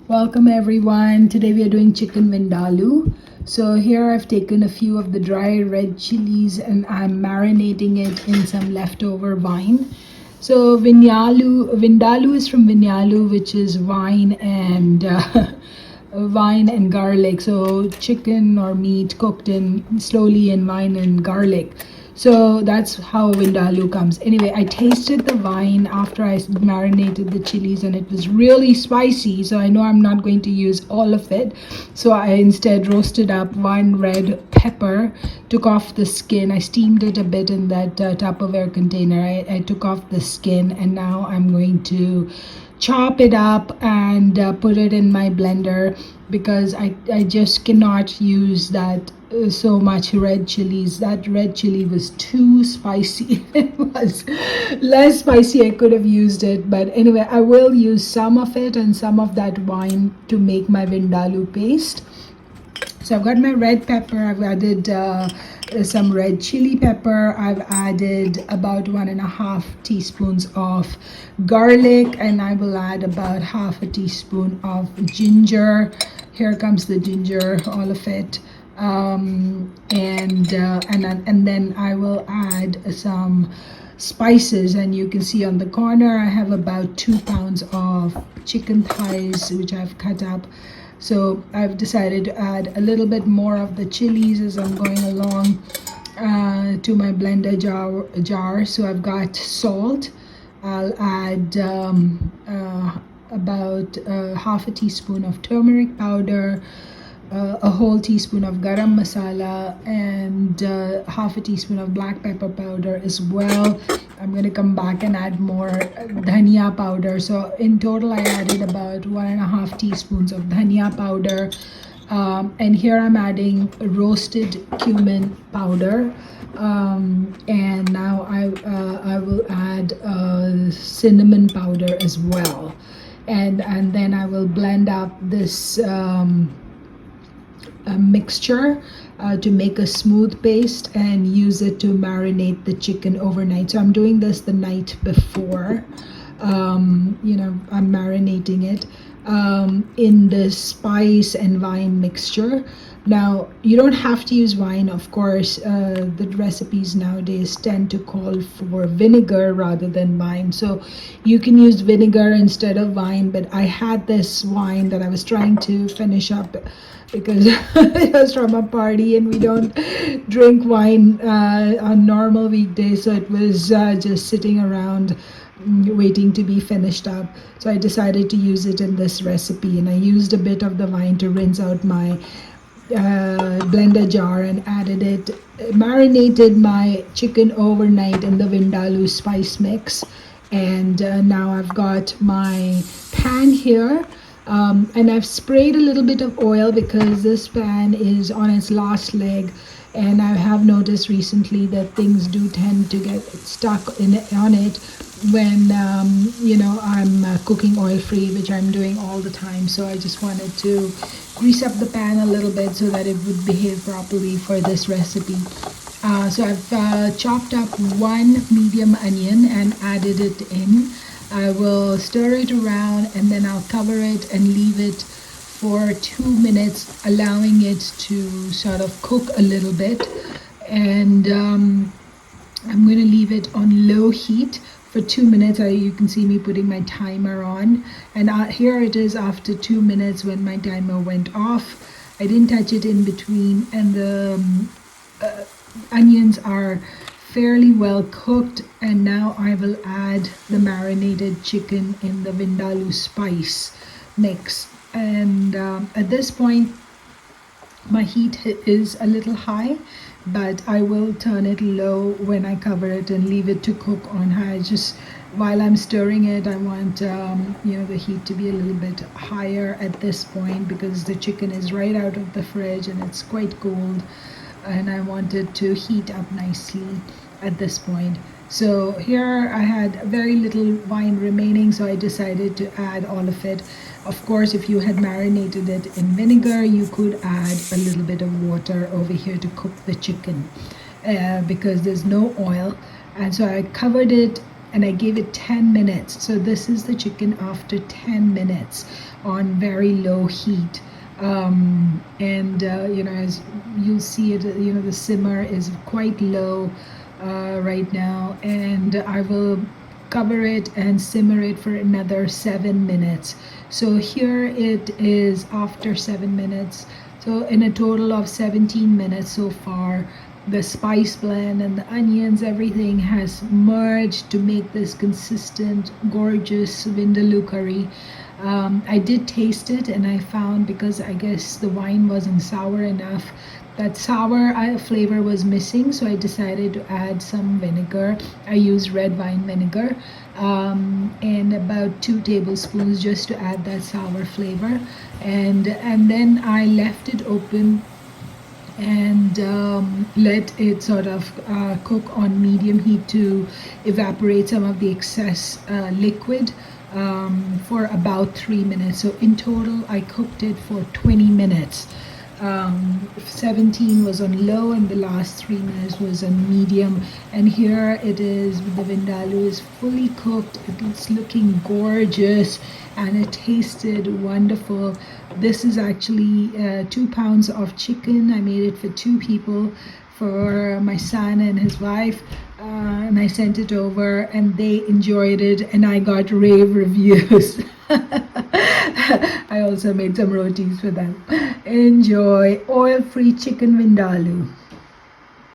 Welcome everyone. Today we are doing chicken vindaloo. So here I've taken a few of the dry red chilies and I'm marinating it in some leftover vine. So vindaloo is from Vindaloo, which is vine and wine and garlic. So chicken or meat cooked in slowly in wine and garlic. So that's how vindaloo comes. Anyway, I tasted the wine after I marinated the chilies and it was really spicy. So I know I'm not going to use all of it. So I instead roasted up one red pepper, took off the skin. I steamed it a bit in that Tupperware container. I took off the skin and now I'm going to chop it up and put it in my blender because I just cannot use that so much red chilies. That red chili was too spicy. It was less spicy. I could have used it, but anyway, I will use some of it and some of that wine to make my vindaloo paste. So I've got my red pepper. I've added some red chili pepper. I've added about 1.5 teaspoons of garlic, and I will add about half a teaspoon of ginger. Here comes the ginger, all of it. And then I will add some spices, and you can see on the corner I have about 2 pounds of chicken thighs which I've cut up. So I've decided to add a little bit more of the chilies as I'm going along to my blender jar. So I've got salt. I'll add about half a teaspoon of turmeric powder, a whole teaspoon of garam masala, and half a teaspoon of black pepper powder as well. I'm going to come back and add more dhania powder. So in total I added about 1.5 teaspoons of dhania powder, and here I'm adding roasted cumin powder, and now I will add cinnamon powder as well, and then I will blend up this a mixture to make a smooth paste and use it to marinate the chicken overnight. So I'm doing this the night before. I'm marinating it in the spice and wine mixture. Now, you don't have to use wine, of course. The recipes nowadays tend to call for vinegar rather than wine. So you can use vinegar instead of wine, but I had this wine that I was trying to finish up because it was from a party and we don't drink wine on normal weekdays. So it was just sitting around waiting to be finished up. So I decided to use it in this recipe, and I used a bit of the wine to rinse out my blender jar and added it, marinated my chicken overnight in the vindaloo spice mix. And now I've got my pan here, and I've sprayed a little bit of oil because this pan is on its last leg, and I have noticed recently that things do tend to get stuck on it when I'm cooking oil free, which I'm doing all the time. So I just wanted to grease up the pan a little bit so that it would behave properly for this recipe. So I've chopped up one medium onion and added it in. I will stir it around and then I'll cover it and leave it for 2 minutes, allowing it to sort of cook a little bit. And I'm going to leave it on low heat for 2 minutes. You can see me putting my timer on, and here it is after 2 minutes when my timer went off. I didn't touch it in between, and the onions are fairly well cooked. And now I will add the marinated chicken in the vindaloo spice mix. And at this point my heat is a little high, but I will turn it low when I cover it and leave it to cook on high. Just while I'm stirring it, I want the heat to be a little bit higher at this point because the chicken is right out of the fridge and it's quite cold, and I want it to heat up nicely at this point. So here I had very little wine remaining, so I decided to add all of it. Of course, if you had marinated it in vinegar, you could add a little bit of water over here to cook the chicken because there's no oil. And so I covered it and I gave it 10 minutes. So this is the chicken after 10 minutes on very low heat. And as you'll see it, the simmer is quite low right now, and I will cover it and simmer it for another 7 minutes. So here it is after 7 minutes. So in a total of 17 minutes so far, the spice blend and the onions, everything has merged to make this consistent, gorgeous Vindaloo curry. I did taste it, and I found, because I guess the wine wasn't sour enough, that sour flavor was missing, so I decided to add some vinegar. I used red wine vinegar, and about 2 tablespoons just to add that sour flavor, and then I left it open and let it sort of cook on medium heat to evaporate some of the excess liquid for about 3 minutes. So in total I cooked it for 20 minutes. 17 was on low and the last 3 minutes was on medium, and here it is. The vindaloo is fully cooked. It's looking gorgeous and it tasted wonderful. This is actually 2 pounds of chicken. I made it for 2 people, for my son and his wife, and I sent it over and they enjoyed it and I got rave reviews. I also made some rotis for them. Enjoy oil-free chicken vindaloo.